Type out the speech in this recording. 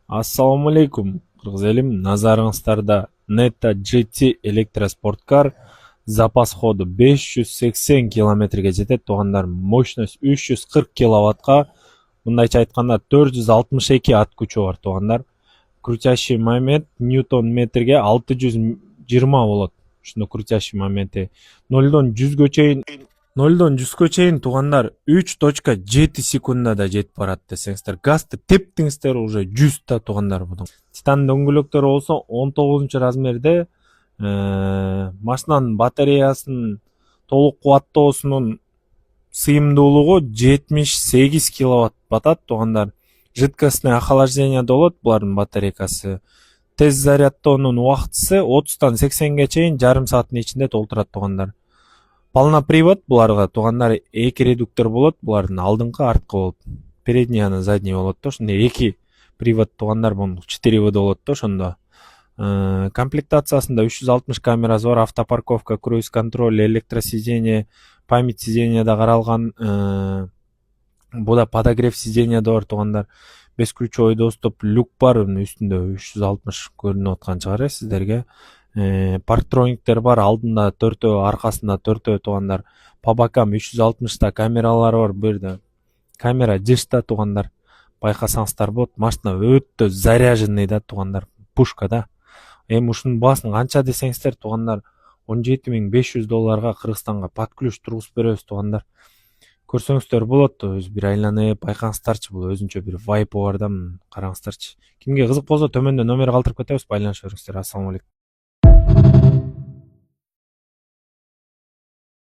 Assalamu alaikum, кыргыз элим. Назарыңыздарда Neta GT электоспорткар запас ходу 580 километрге жетет туугандар. Мощность 340 киловаттка, мындайча айтканда 462 ат күчү бар туугандар. Крутящий момент ньютон метрге 620 болот. Ушуну крутящий моменти 0-100 чейин туугандар 3.7 секундада жетип барат десеңиздер. Газды тептиңиздер уже 100 та туугандар бунун. Титан дөңгөлөктөрү болсо 19 размерде, машинанын батареясынын толук кубаттоосунун сыйымдуулугу 78 киловатт батат туугандар. Жидкостное охлаждение болот булардын батарейкасы. Тез зарядтоонун убактысы 30-тан 80ге чейин жарым сааттын ичинде толтурат туугандар. Полнопривод буларга туугандар эки редуктор болот, булардын алдыңкы арткы болот. Передний анан задний болот да, ошондой эки привод туугандар, бул 4 вд болот да ошондо. Комплектациясында 360 камерасы бар, автопарковка, круиз контроль, электросидение, память сидения да каралган. Буда подогрев сидения да бар туугандар. Бесключевой доступ, люк бар, үстүндө 360 көрүнүп аткан чыгар сиздерге. Парктрониктер бар, алдында 4, аркасында 4 туугандар. По бокам 360 камералар бар, бу жерде камера жышта туугандар. Байкасаңыздар болот, машина өтө заряженный да туугандар, пушка да. Эми ушунун баасын канча десеңиздер туугандар, $17,500 Кыргызстанга под ключ тургузуп беребиз туугандар. Көрсөңүздөр болот, өз бир айланып байкаңыздарчы, бул өзүнчө бир вайпы бар да, караңыздарчы. Кимге кызык болсо төмөндө номер калтырып кетебиз, байланыша бериңиздер. Ассаламу алейкум.